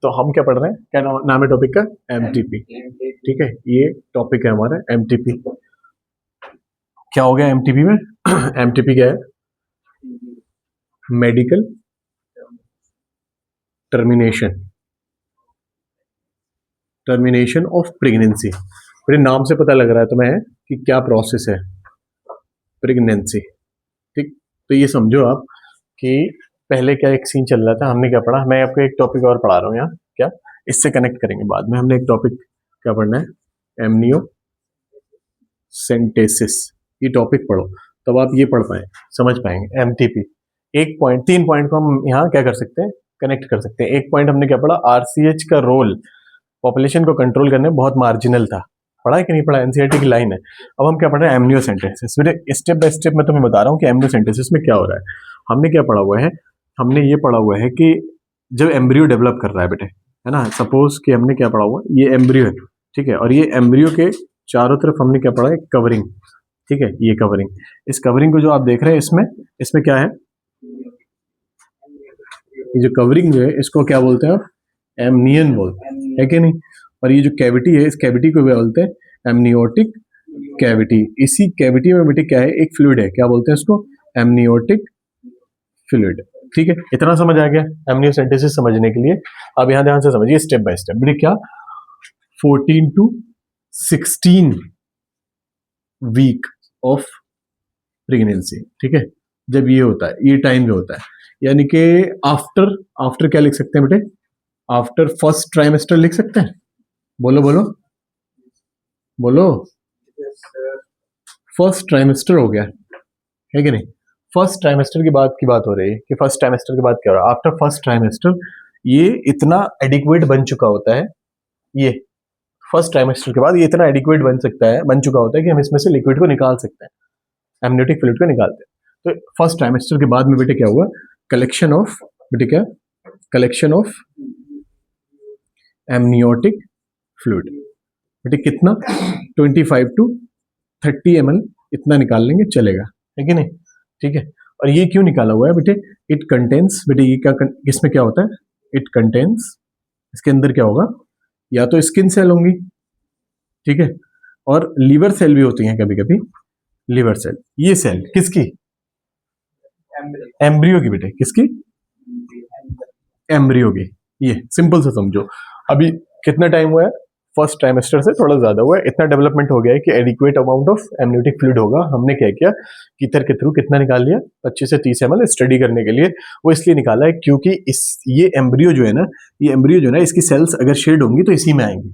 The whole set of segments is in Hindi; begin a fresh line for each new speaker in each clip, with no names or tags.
तो हम क्या पढ़ रहे हैं, क्या नाम है टॉपिक का? एमटीपी। ठीक है, ये टॉपिक है हमारा एमटीपी। क्या हो गया एमटीपी में? एमटीपी क्या है? Medical termination, termination of pregnancy. मेरे नाम से पता लग रहा है तुम्हें कि क्या प्रोसेस है, प्रेगनेंसी। ठीक, तो ये समझो आप कि पहले क्या एक सीन चल रहा था, हमने क्या पढ़ा, मैं आपको एक टॉपिक और पढ़ा रहा हूँ यहाँ, क्या इससे कनेक्ट करेंगे बाद में। हमने एक टॉपिक क्या पढ़ना है, एमनियो सेंटेसिस। ये टॉपिक पढ़ो तब आप ये पढ़ पाए, समझ पाएंगे एमटीपी। एक पॉइंट, 3 पॉइंट को हम यहाँ क्या कर सकते हैं, कनेक्ट कर सकते हैं। एक पॉइंट हमने क्या पढ़ा, आरसीएच का रोल पॉपुलेशन को कंट्रोल करने में बहुत मार्जिनल था। पढ़ा है कि नहीं पढ़ा? एनसीईआरटी की लाइन है। अब हम क्या पढ़ रहे हैं, एमनियोसेंटेसिस। मेरे स्टेप बाय स्टेप मैं तुम्हें बता रहा हूँ कि एमनियोसेंटेसिस में क्या हो रहा है। हमने क्या पढ़ा हुआ है, हमने ये पढ़ा हुआ है कि जब एम्ब्रियो डेवलप कर रहा है बेटे, है ना, सपोज कि हमने क्या पढ़ा हुआ, ये एम्ब्रियो है, ठीक है, और ये एम्ब्रियो के चारों तरफ हमने क्या पढ़ा है, कवरिंग। ठीक है, ये कवरिंग, इस कवरिंग को जो आप देख रहे हैं, इसमें इसमें क्या है, ये जो कवरिंग जो है इसको क्या बोलते हैं आप, एमनियन बोलते हैं, है कि नहीं। और ये जो कैविटी है, इस कैविटी को क्या बोलते हैं, एमनियोटिक कैविटी। इसी कैविटी में बेटे क्या है, एक फ्लूइड है, क्या बोलते हैं इसको, एमनियोटिक फ्लूइड। ठीक है, इतना समझ आ गया एमनियोसेंटेसिस समझने के लिए। अब यहाँ ध्यान से समझिए स्टेप बाय स्टेप। बेटे क्या, 14 to 16 वीक ऑफ प्रेगनेंसी, ठीक है, जब ये होता है, ये टाइम जो होता है, यानी कि आफ्टर, आफ्टर क्या लिख सकते हैं बेटे, आफ्टर फर्स्ट ट्राइमेस्टर लिख सकते हैं। बोलो बोलो बोलो, फर्स्ट ट्राइमेस्टर हो गया, है कि नहीं। फर्स्ट ट्राइमेस्टर की बात हो रही है कि फर्स्ट ट्राइमेस्टर के बाद क्या हो रहा है, आफ्टर फर्स्ट ट्राइमेस्टर ये इतना एडिक्वेट बन चुका होता है, ये फर्स्ट ट्राइमेस्टर के बाद ये इतना एडिक्वेट बन सकता है, बन चुका होता है कि हम इसमें से लिक्विड को निकाल सकते हैं, एमनियोटिक फ्लूइड को निकालते हैं। तो फर्स्ट ट्राइमेस्टर के बाद में बेटे क्या हुआ, कलेक्शन ऑफ, बेटे क्या, कलेक्शन ऑफ एमनियोटिक फ्लूइड। बेटे कितना, 25 to 30 ml, इतना निकाल लेंगे चलेगा, है कि नहीं। ठीक है, और ये क्यों निकाला हुआ है बेटे, इट कंटेन्स, बेटे ये क्या, इसमें क्या होता है, इट कंटेन्स, इसके अंदर क्या होगा, या तो स्किन सेल होंगी, ठीक है, और लीवर सेल भी होती हैं कभी कभी, लीवर सेल। ये सेल किसकी, एम्ब्रियो की बेटे, किसकी, एम्ब्रियो की। ये सिंपल से समझो। अभी कितना टाइम हुआ है, फर्स्ट ट्राइमेस्टर से थोड़ा ज्यादा हुआ है, इतना डेवलपमेंट हो गया है कि adequate amount of amniotic fluid होगा। हमने क्या किया, कीथर के थ्रू कितना निकाल लिया, 25 से 30 ml स्टडी करने के लिए। वो इसलिए निकाला है क्योंकि इस, ये एम्ब्रियो जो है ना, ये एम्ब्रियो जो है ना, इसकी सेल्स अगर शेड होंगी तो इसी में आएंगी।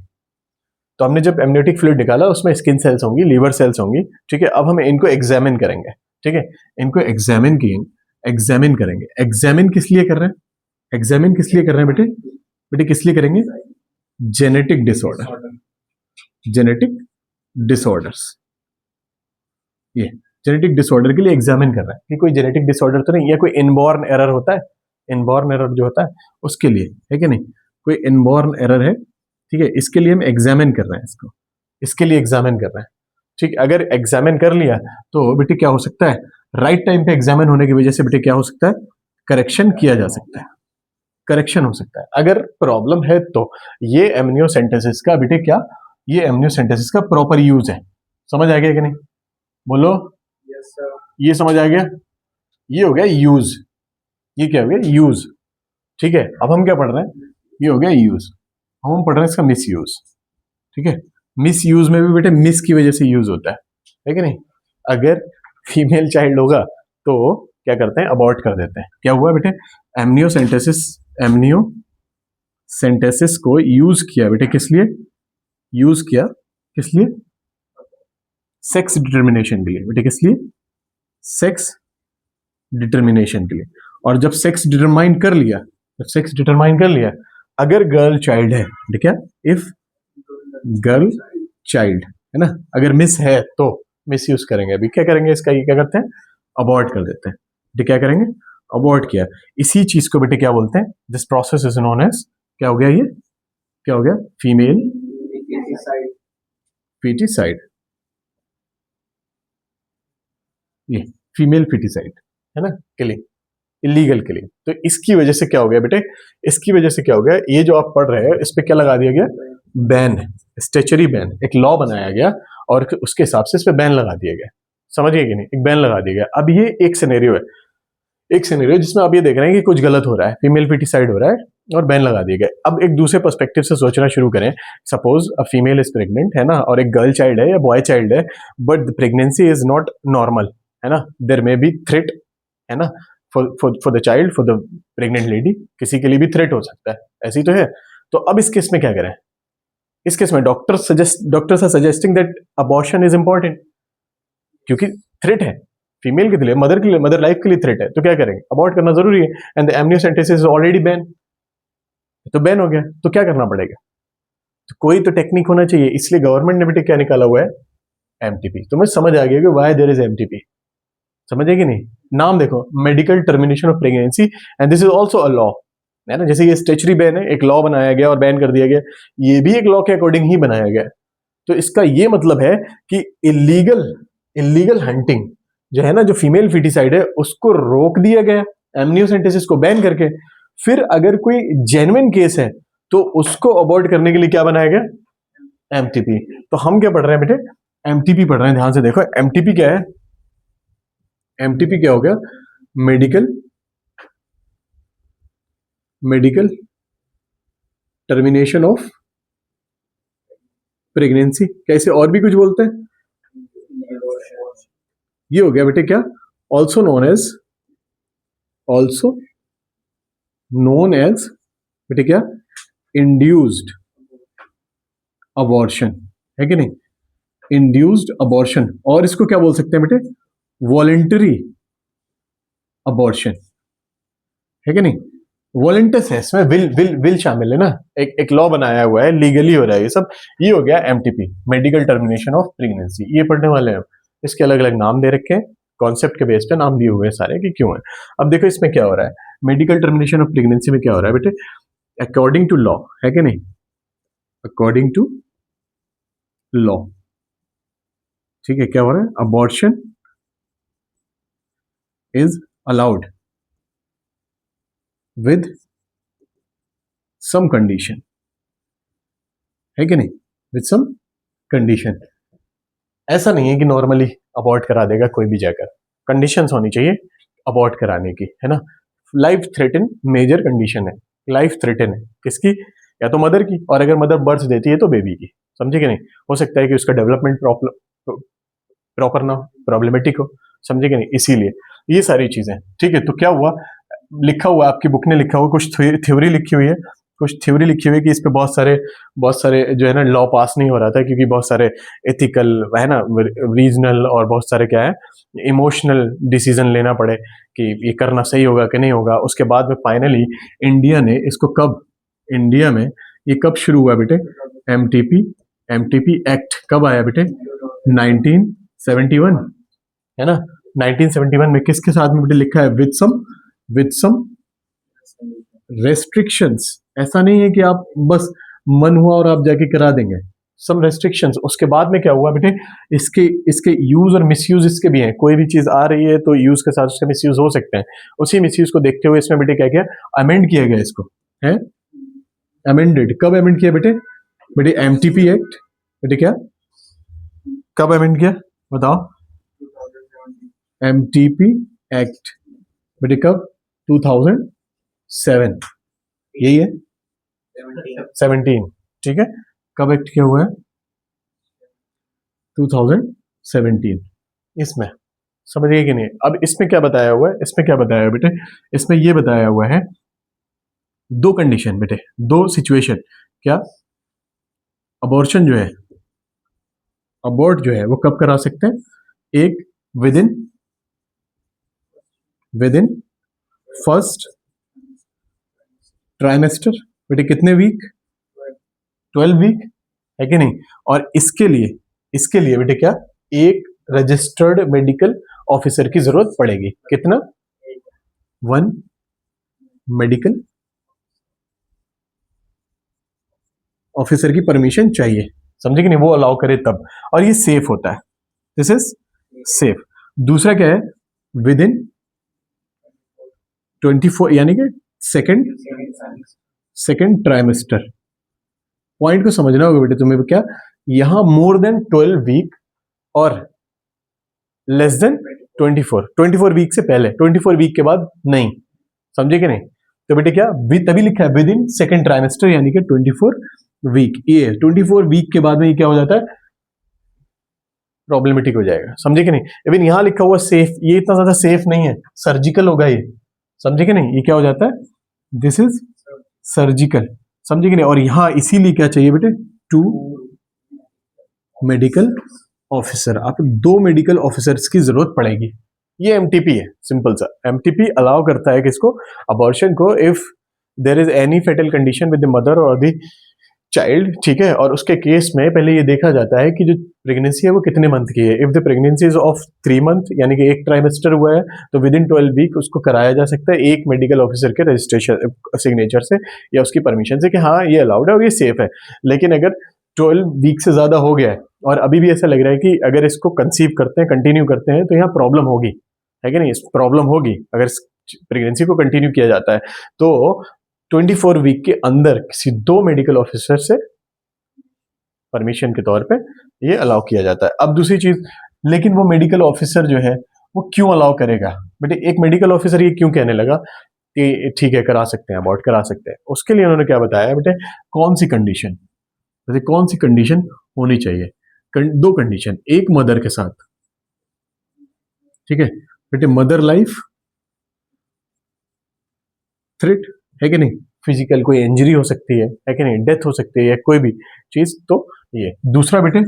तो हमने जब एमनियोटिक फ्लूइड निकाला, उसमें स्किन सेल्स होंगी, लीवर सेल्स होंगी, ठीक है। अब हम इनको एग्जामिन करेंगे, ठीक है, इनको एग्जामिन किए, एग्जामिन करेंगे। एग्जामिन किस लिए कर रहे हैं, एग्जामिन किस लिए कर रहे हैं बेटे, बेटे किस लिए करेंगे, जेनेटिक डिसऑर्डर, जेनेटिक डिसऑर्डर्स, ये जेनेटिक डिसऑर्डर के लिए एग्जामिन कर रहा है कि कोई जेनेटिक डिसऑर्डर तो नहीं, या कोई इनबॉर्न एरर होता है, इनबॉर्न एरर जो होता है उसके लिए, है कि नहीं, कोई इनबॉर्न एरर है, ठीक है, इसके लिए हम एग्जामिन कर रहे हैं इसको, इसके लिए एग्जामिन कर रहे हैं। ठीक, अगर एग्जामिन कर लिया तो बेटे क्या हो सकता है, राइट टाइम पे एग्जामिन होने की वजह से बेटे क्या हो सकता है, करेक्शन किया जा सकता है, करेक्शन हो सकता है। अगर प्रॉब्लम है तो ये एमनियोसेंटेसिस का बेटे क्या, ये एमनियोसेंटेसिस का प्रॉपर यूज है। समझ आ गया कि नहीं, बोलो। yes, ये समझ आ गया, ये हो गया यूज, ये क्या हो गया, यूज। ठीक है, अब हम क्या पढ़ रहे हैं, ये हो गया यूज, हम पढ़ रहे हैं इसका मिस यूज। ठीक है, मिस यूज में भी बेटे मिस की वजह से यूज होता है कि नहीं। अगर फीमेल चाइल्ड होगा तो क्या करते हैं, अबॉर्ट कर देते हैं। क्या हुआ बेटे, एमनियोसेंटेसिस, एमनियो सेंटेसिस को यूज किया बेटे, किस लिए यूज किया, किस लिए, सेक्स डिटर्मिनेशन के लिए बेटे, किस लिए, सेक्स डिटर्मिनेशन के लिए। और जब सेक्स डिटरमाइन कर लिया, जब सेक्स डिटरमाइन कर लिया, अगर गर्ल चाइल्ड है, ठीक है, इफ गर्ल चाइल्ड है ना, अगर मिस है तो मिस यूज करेंगे। अभी क्या करेंगे इसका, ये क्या करते हैं, अबॉर्ट कर देते हैं। ठीक, क्या करेंगे, अबॉर्ट किया। इसी चीज को बेटे क्या बोलते हैं, this process is known as, क्या हो गया ये, क्या हो गया, फीमेल फीटिसाइड, ये फीमेल फीटिसाइड है ना, किलिंग, इलीगल के लिए। तो इसकी वजह से क्या हो गया बेटे, इसकी वजह से क्या हो गया, ये जो आप पढ़ रहे हैं इस पे क्या लगा दिया गया, बैन, स्टेचुरी बैन, एक लॉ बनाया गया और उसके हिसाब से इस पे बैन लगा दिया गया। समझिए कि नहीं, एक बैन लगा दिया गया। अब ये एक सिनेरियो है, एक सिनेरियो जिसमें आप ये देख रहे हैं कि कुछ गलत हो रहा है, फीमेल फिटिसाइड हो रहा है और बैन लगा दिया गया। अब एक दूसरे पर्सपेक्टिव से सोचना शुरू करें, suppose a female is pregnant है ना, और एक गर्ल चाइल्ड है या बॉय चाइल्ड है, but the pregnancy is not normal, है ना, देयर मे बी थ्रेट, है ना, for the child, for the pregnant lady, किसी के लिए भी थ्रेट हो सकता है, ऐसी तो है। तो अब इस केस में क्या करें, इस केस में doctors are suggesting that abortion is important, क्योंकि थ्रेट है फीमेल के लिए, मदर के लिए, मदर लाइफ के लिए थ्रेट है, तो क्या करेंगे, अबॉर्ट करना जरूरी है। And the amniocentesis is already ban, तो बैन हो गया, तो क्या करना पड़ेगा, तो कोई तो टेक्निक होना चाहिए। इसलिए गवर्नमेंट ने बेटे क्या निकाला हुआ है, एमटीपी। तो मुझे समझ आ गया कि व्हाई देयर इज एमटीपी, समझे कि नहीं। नाम देखो, medical termination of pregnancy, and this is also a law, है ना। जैसे ये स्टेचुरी बैन है, एक लॉ बनाया गया और बैन कर दिया गया, ये भी एक लॉ के अकॉर्डिंग ही बनाया गया। तो इसका ये मतलब है कि इलीगल इलीगल हंटिंग जो है ना, जो फीमेल फिटिसाइड है उसको रोक दिया गया एमनियोसेंटेसिस को बैन करके। फिर अगर कोई जेन्युइन केस है तो उसको अबॉर्ट करने के लिए क्या बनाया गया, एमटीपी। तो हम क्या पढ़ रहे हैं बेटे, एमटीपी पढ़ रहे हैं। ध्यान से देखो, एमटीपी क्या है, एमटीपी क्या हो गया, medical medical termination of pregnancy. कैसे और भी कुछ बोलते हैं, ये हो गया बेटे क्या, ऑल्सो नोन एज बेटे क्या, इंड्यूस्ड अबॉर्शन, है कि नहीं, इंड्यूस्ड अबॉर्शन। और इसको क्या बोल सकते हैं बेटे, वॉलेंटरी अबॉर्शन, है कि नहीं। वॉलेंटस है, इसमें विल शामिल है ना, एक लॉ बनाया हुआ है, लीगली हो रहा है ये सब। ये हो गया MTP, medical termination of pregnancy. ये पढ़ने वाले हैं, इसके अलग अलग नाम दे रखे हैं, कॉन्सेप्ट के बेस पे नाम दिए हुए हैं सारे कि क्यों है। अब देखो इसमें क्या हो रहा है, मेडिकल टर्मिनेशन ऑफ प्रेगनेंसी में क्या हो रहा है बेटे, अकॉर्डिंग टू लॉ, है कि नहीं, अकॉर्डिंग टू लॉ, ठीक है, क्या हो रहा है, abortion is allowed with some condition, है कि नहीं, विद सम कंडीशन। ऐसा नहीं है कि नॉर्मली अबॉर्ट करा देगा कोई भी जाकर, कंडीशंस होनी चाहिए अबॉर्ट कराने की, है ना। लाइफ थ्रेटन मेजर कंडीशन है, लाइफ थ्रेटन है किसकी, या तो मदर की, और अगर मदर बर्थ देती है तो बेबी की, समझे कि नहीं। हो सकता है कि उसका डेवलपमेंट प्रॉपर ना हो, प्रॉब्लमेटिक हो, समझे कि नहीं, इसीलिए ये सारी चीजें, ठीक है। तो क्या हुआ, लिखा हुआ आपकी बुक ने लिखा हुआ, कुछ थ्योरी लिखी हुई है, कुछ थ्योरी लिखी हुई है कि इस पे बहुत सारे जो है ना लॉ पास नहीं हो रहा था, क्योंकि बहुत सारे एथिकल, है ना, रीजनल, और बहुत सारे क्या है, इमोशनल डिसीजन लेना पड़े कि ये करना सही होगा कि नहीं होगा। उसके बाद में फाइनली इंडिया ने इसको कब, इंडिया में ये कब शुरू हुआ बेटे, एमटीपी एमटीपी एक्ट कब आया बेटे, 1971, है ना। 1971 में किसके साथ में बेटे लिखा है, विद सम रेस्ट्रिक्शंस। ऐसा नहीं है कि आप बस मन हुआ और आप जाके करा देंगे, सम रेस्ट्रिक्शंस। उसके बाद में क्या हुआ बेटे, इसके इसके यूज और मिसयूज इसके भी हैं, कोई भी चीज आ रही है तो यूज के साथ उसके मिसयूज हो सकते हैं। उसी मिसयूज को देखते हुए इसमें बेटे क्या किया, अमेंड किया गया इसको, है अमेंडेड। कब अमेंड किया बेटे, बेटे एमटीपी एक्ट, बेटे क्या, कब अमेंड किया बताओ, एमटीपी एक्ट बेटे कब, 2007, यही है 17, ठीक है। कब एक्ट किया हुआ है, 2017। इसमें समझिए कि नहीं। अब इसमें क्या बताया हुआ है, इसमें क्या बताया है बेटे, इसमें ये बताया हुआ है दो कंडीशन बेटे, दो सिचुएशन। क्या, अबॉर्शन जो है, अबॉर्ट जो है वो कब करा सकते हैं, एक विद इन फर्स्ट ट्राइमेस्टर, बेटे कितने वीक, 12 वीक, है कि नहीं। और इसके लिए बेटे क्या, एक रजिस्टर्ड मेडिकल ऑफिसर की जरूरत पड़ेगी, कितना, 1 मेडिकल ऑफिसर की परमिशन चाहिए, समझे कि नहीं, वो अलाउ करे तब, और ये सेफ होता है, दिस इज सेफ। दूसरा क्या है, विद इन 24 यानी कि सेकेंड ट्राइमेस्टर। पॉइंट को समझना होगा बेटे तुम्हें क्या, यहां मोर देन 12 वीक और लेस देन 24 वीक से पहले, 24 वीक के बाद नहीं, समझे कि नहीं। तो बेटे क्या तभी लिखा है विद इन सेकेंड ट्राइमेस्टर यानी कि 24 वीक। ये 24 वीक के बाद में ये क्या हो जाता है, प्रॉब्लमेटिक हो जाएगा, समझे कि नहीं। इवन यहां लिखा हुआ सेफ, ये इतना ज्यादा सेफ नहीं है, सर्जिकल होगा ये, समझे कि नहीं। ये क्या हो जाता है, दिस इज सर्जिकल, समझे कि नहीं। और यहां इसीलिए क्या चाहिए बेटे, 2 मेडिकल ऑफिसर, आप 2 मेडिकल ऑफिसर्स की जरूरत पड़ेगी। ये एमटीपी है, सिंपल सा। एमटीपी अलाउ करता है किसको, अबॉर्शन को, if there is any foetal condition with the mother और द चाइल्ड, ठीक है। और उसके केस में पहले ये देखा जाता है कि जो प्रेगनेंसी है वो कितने मंथ की है। If the pregnancy is of 3 month यानी कि एक ट्राइमेस्टर हुआ है, तो विद इन 12 वीक उसको कराया जा सकता है एक मेडिकल ऑफिसर के रजिस्ट्रेशन सिग्नेचर से या उसकी परमिशन से कि हाँ ये अलाउड है और ये सेफ है। लेकिन अगर 12 वीक से ज्यादा हो गया है और अभी भी ऐसा लग रहा है कि अगर इसको कंसीव करते हैं, कंटिन्यू करते हैं, तो यहाँ प्रॉब्लम होगी, है कि नहीं, प्रॉब्लम होगी अगर प्रेगनेंसी को कंटिन्यू किया जाता है। तो 24 वीक के अंदर किसी 2 मेडिकल ऑफिसर से परमिशन के तौर पे ये अलाउ किया जाता है। अब दूसरी चीज, लेकिन वो मेडिकल ऑफिसर जो है वो क्यों अलाउ करेगा बेटे, एक मेडिकल ऑफिसर ये क्यों कहने लगा कि ठीक है करा सकते हैं, अबॉर्ट करा सकते हैं। उसके लिए उन्होंने क्या बताया बेटे, कौन सी कंडीशन, जैसे कौन सी कंडीशन होनी चाहिए, 2 कंडीशन, एक मदर के साथ, ठीक है बेटे, मदर लाइफ थ्रेट, है कि नहीं, फिजिकल कोई इंजरी हो सकती है कि नहीं, डेथ हो सकती है, कोई भी चीज। तो ये दूसरा बेटे,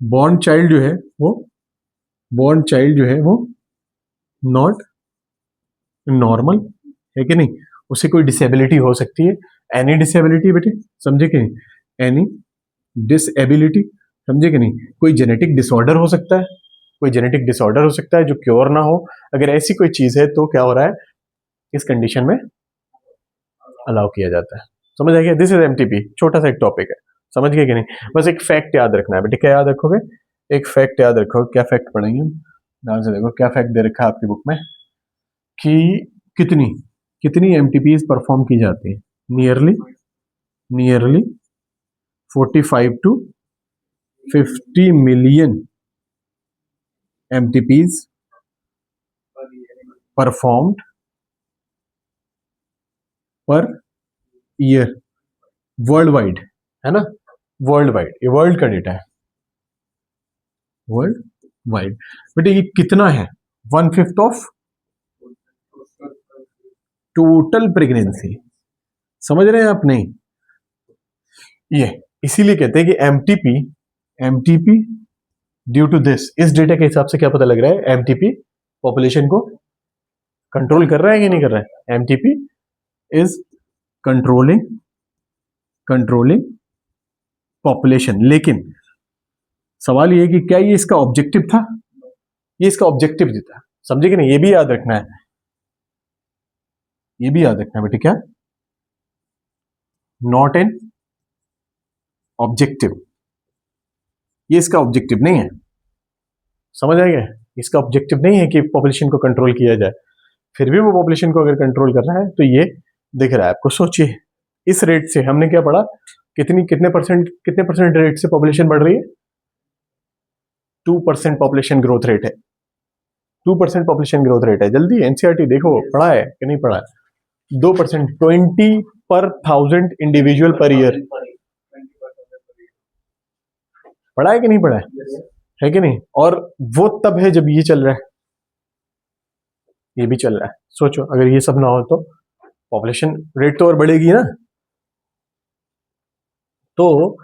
बॉर्न चाइल्ड जो है वो नॉट नॉर्मल, है कि नहीं, उसे कोई डिसेबिलिटी हो सकती है, एनी डिसेबिलिटी बेटे, समझे कि नहीं, एनी डिसेबिलिटी, समझे कि नहीं। कोई जेनेटिक डिसऑर्डर हो सकता है, कोई जेनेटिक डिसऑर्डर हो सकता है जो क्योर ना हो। अगर ऐसी कोई चीज है तो क्या हो रहा है, इस कंडीशन में अलाउ किया जाता है, समझ आ गया। दिस इज एमटीपी, छोटा सा एक टॉपिक है, समझ गए कि नहीं। बस एक फैक्ट याद रखना है बेटे, क्या याद रखोगे, एक फैक्ट याद रखोगे। क्या फैक्ट पढ़ेंगे हम, ध्यान से देखो, क्या फैक्ट दे रखा है आपकी बुक में कि कितनी कितनी एमटीपीज परफॉर्म की जाती है, nearly 45 to 50 million MTPs performed per year, world wide, है ना, वर्ल्ड वाइड, ये वर्ल्ड का डेटा है, वर्ल्ड वाइड। बेटे ये कितना है, 1/5 ऑफ टोटल प्रेगनेंसी, समझ रहे हैं आप, नहीं। ये इसीलिए कहते हैं कि एमटीपी ड्यू टू दिस, इस डेटा के हिसाब से क्या पता लग रहा है, एमटीपी पॉपुलेशन को कंट्रोल कर रहा है कि नहीं कर रहा है। MTP is controlling population. लेकिन सवाल ये है कि क्या ये इसका ऑब्जेक्टिव था, ये इसका ऑब्जेक्टिव था, समझे कि नहीं। ये भी याद रखना है, ये भी याद रखना है बेटे, क्या नॉट एन ऑब्जेक्टिव, ये इसका ऑब्जेक्टिव नहीं है, समझ आएगा। इसका ऑब्जेक्टिव नहीं है कि पॉपुलेशन को कंट्रोल किया जाए, फिर भी वो पॉपुलेशन को अगर कंट्रोल कर रहा है तो ये दिख रहा है आपको। सोचिए इस रेट से हमने क्या पढ़ा, कितने परसेंट रेट से पॉपुलेशन बढ़ रही है, 2% पॉपुलेशन ग्रोथ रेट है, 2% पॉपुलेशन ग्रोथ रेट है। जल्दी एनसीईआरटी देखो, पढ़ा है कि नहीं पढ़ा है। 2%, 20 पर 1000 इंडिविजुअल पर ईयर, पढ़ा है कि नहीं पढ़ा है कि नहीं। और वो तब है जब ये चल रहा है, ये भी चल रहा है। सोचो अगर ये सब ना हो तो पॉपुलेशन रेट तो और बढ़ेगी ना। तो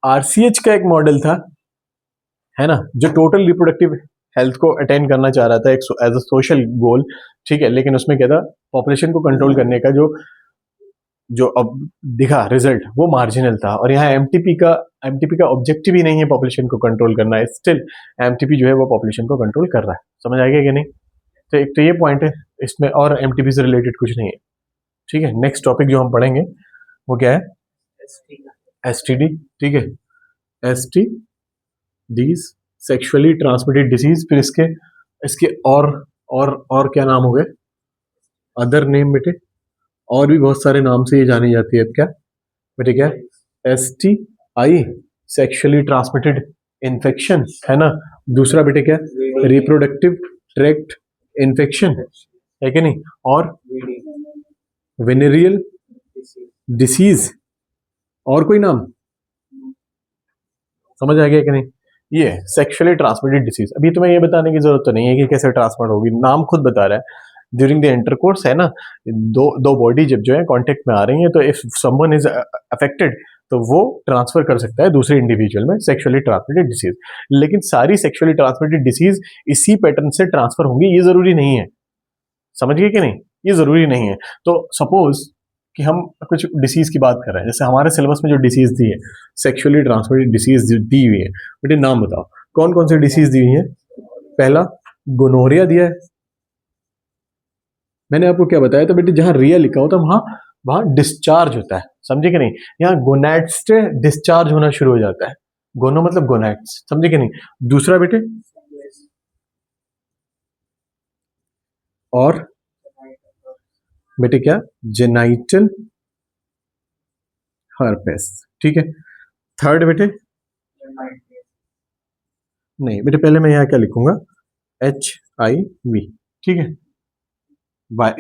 आरसीएच का एक मॉडल था, है ना, जो टोटल रिप्रोडक्टिव हेल्थ को अटेंड करना चाह रहा था एक एज अ सोशल गोल, ठीक है। लेकिन उसमें क्या था, पॉपुलेशन को कंट्रोल करने का जो अब दिखा रिजल्ट वो मार्जिनल था। और यहाँ एमटीपी का ऑब्जेक्टिव ही नहीं है पॉपुलेशन को कंट्रोल करना है, स्टिल एमटीपी जो है वो पॉपुलेशन को कंट्रोल कर रहा है, समझ आएगा कि नहीं। तो एक तो ये पॉइंट है इसमें, और एमटीपी से रिलेटेड कुछ नहीं है, ठीक है। नेक्स्ट टॉपिक जो हम पढ़ेंगे वो क्या है, एसटीडी, ठीक है, ST these sexually transmitted disease. फिर इसके और और क्या नाम हो गए अदर नेम बेटे, और भी बहुत सारे नाम से ये जानी जाती है। क्या बेटे, क्या STI, सेक्सुअली ट्रांसमिटेड इन्फेक्शन, है ना। दूसरा बेटे क्या, रिप्रोडक्टिव ट्रैक्ट इन्फेक्शन, है कि नहीं। और वेनेरियल डिसीज, और कोई नाम समझ आ गया कि नहीं। ये सेक्सुअली ट्रांसमिटेड डिसीज। अभी तुम्हें ये बताने की जरूरत तो नहीं है कि कैसे ट्रांसमिट होगी, नाम खुद बता रहा है। ड्यूरिंग द इंटरकोर्स, है ना, दो बॉडी जब जो है कांटेक्ट में आ रही है, तो इफ समवन इज अफेक्टेड तो वो ट्रांसफर कर सकता है दूसरे इंडिविजुअल में सेक्सुअली ट्रांसमिटेड डिसीज। लेकिन सारी सेक्सुअली ट्रांसमिटेड डिसीज इसी पैटर्न से ट्रांसफर होंगी, ये जरूरी नहीं है। समझ गए कि नहीं, ये जरूरी नहीं है। तो सपोज कि हम कुछ डिसीज की बात कर रहे हैं, जैसे हमारे सिलेबस में जो डिसीज दी है, सेक्सुअली ट्रांसमिटेड डिसीज दी हुई है, बेटे नाम बताओ कौन कौन सी डिसीज दी हुई है। पहला गोनोरिया दिया है, मैंने आपको क्या बताया था बेटे, जहां रिया लिखा होता है वहां वहां डिस्चार्ज होता है, समझे कि नहीं। यहाँ गोनैड्स से डिस्चार्ज होना शुरू हो जाता है, गोनो मतलब गोनैड्स, समझे कि नहीं। दूसरा बेटे, और बेटे क्या, जेनाइटल हर्पेस, ठीक है। थर्ड बेटे, नहीं बेटे, पहले मैं यहाँ क्या लिखूंगा, HIV, ठीक है।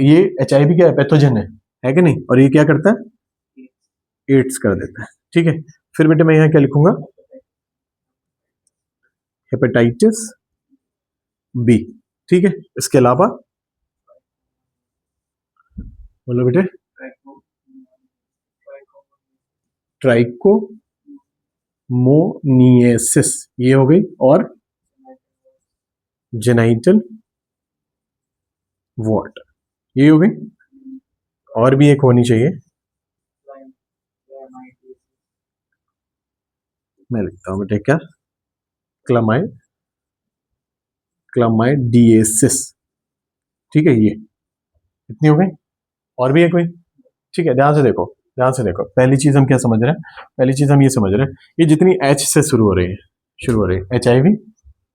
ये HIV क्या है, पैथोजन है कि नहीं, और ये क्या करता है, एड्स कर देता है, ठीक है। फिर बेटे मैं यहाँ क्या लिखूंगा, हेपेटाइटिस B, ठीक है। इसके अलावा बोलो बेटे, ट्राइकोमोनियसिस, ये हो गई, और जेनाइटल वॉट, ये हो गई। और भी एक होनी चाहिए, मैं लिखता हूं बेटे क्या, क्लामाइडिएसिस, ठीक है। ये इतनी हो गई, और भी है कोई, ठीक है। ध्यान से देखो, ध्यान से देखो, पहली चीज हम क्या समझ रहे हैं, पहली चीज हम ये समझ रहे हैं, ये जितनी H से शुरू हो रही है, HIV,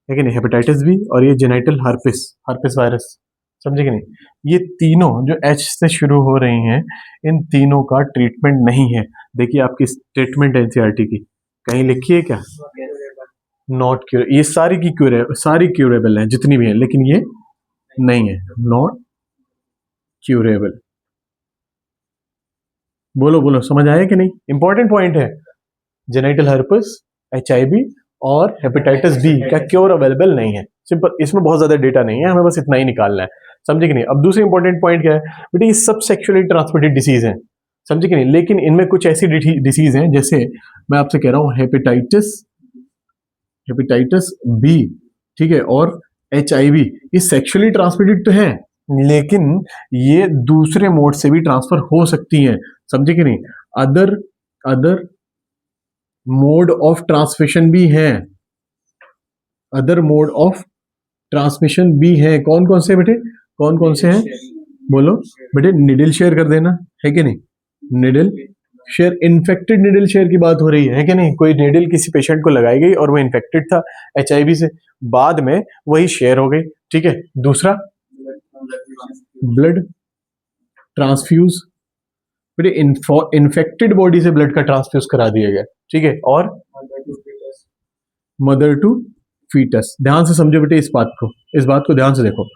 है कि नहीं, हेपेटाइटिस B, और ये जेनाइटल हर्पिस वायरस, समझे कि नहीं। ये तीनों जो H से शुरू हो रही हैं, इन तीनों का ट्रीटमेंट नहीं है। देखिए आपकी स्टेटमेंट NCERT की कहीं लिखी है क्या, नॉट क्यूर, ये सारी क्यूरेबल है जितनी भी है, लेकिन ये नहीं है, नॉट क्यूरेबल। बोलो बोलो, समझ आया कि नहीं, इंपॉर्टेंट पॉइंट है। जेनाइटल हर्पस, HIV और हेपेटाइटिस B का क्योर अवेलेबल नहीं है, सिंपल। इसमें बहुत ज्यादा डेटा नहीं है, हमें बस इतना ही निकालना है, समझे कि नहीं। अब दूसरी इंपॉर्टेंट पॉइंट क्या है बेटे, ये सब सेक्सुअली ट्रांसमिटेड डिसीज है, समझे कि नहीं। लेकिन इनमें कुछ ऐसी डिसीज हैं, जैसे मैं आपसे कह रहा हूँ हेपेटाइटिस B, ठीक है, और HIV, ये सेक्सुअली ट्रांसमिटेड तो है, लेकिन ये दूसरे मोड से भी ट्रांसफर हो सकती हैं, समझे कि नहीं। Other other mode of transmission भी है, अदर मोड ऑफ ट्रांसमिशन भी है। कौन कौन से बेटे, कौन कौन से हैं, बोलो बेटे। निडल शेयर कर देना, है कि नहीं, needle share, infected needle share की बात हो रही है कि नहीं। कोई निडल किसी पेशेंट को लगाई गई और वो इन्फेक्टेड था HIV से, बाद में वही शेयर हो गई, ठीक है। दूसरा ब्लड ट्रांसफ्यूज, बेटे इन्फेक्टेड बॉडी से ब्लड का ट्रांसफ्यूज करा दिया गया, ठीक है। और मदर टू फीटस, ध्यान से समझो बेटे इस बात को ध्यान से देखो।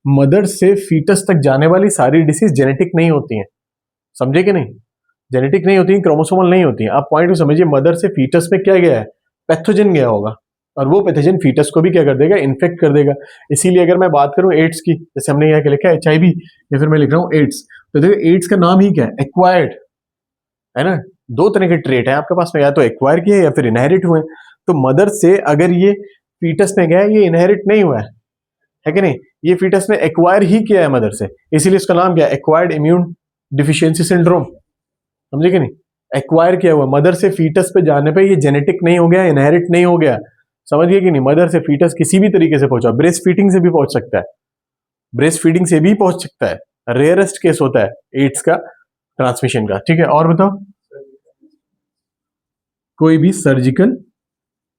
मदर से फीटस तक जाने वाली सारी डिसीज जेनेटिक नहीं होती हैं, समझे कि नहीं, जेनेटिक नहीं होती, क्रोमोसोमल नहीं होती हैं। आप पॉइंट को समझिए, मदर से फीटस में क्या गया है, पैथोजन गया होगा, और वो पैथोजन फीटस को भी क्या कर देगा, इन्फेक्ट कर देगा। इसीलिए अगर मैं बात करूं एड्स की, जैसे हमने यहाँ लिखा है HIV, या फिर मैं लिख रहा हूँ एड्स, तो देखो एड्स का नाम ही क्या है, एक्वायर्ड, है ना। दो तरह के ट्रेट है आपके पास में, या तो एक्वायर किए या फिर इनहेरिट हुए। तो मदर से अगर ये फीटस में गया, ये इनहेरिट नहीं हुआ है कि नहीं, ये फीटस ने एक्वायर ही किया है मदर से, इसीलिए इसका नाम क्या है, एक्वायर्ड इम्यून डिफिशियंसी सिंड्रोम, समझे कि नहीं। एक्वायर किया हुआ, मदर से फीटस पे जाने पे ये जेनेटिक नहीं हो गया, इनहेरिट नहीं हो गया, समझिए कि नहीं। मदर से फीटस किसी भी तरीके से पहुंचा, ब्रेस्ट फीडिंग से भी पहुंच सकता है, ब्रेस्ट फीडिंग से भी पहुंच सकता है, रेयरेस्ट केस होता है एड्स का ट्रांसमिशन का, ठीक है। और बताओ, कोई भी सर्जिकल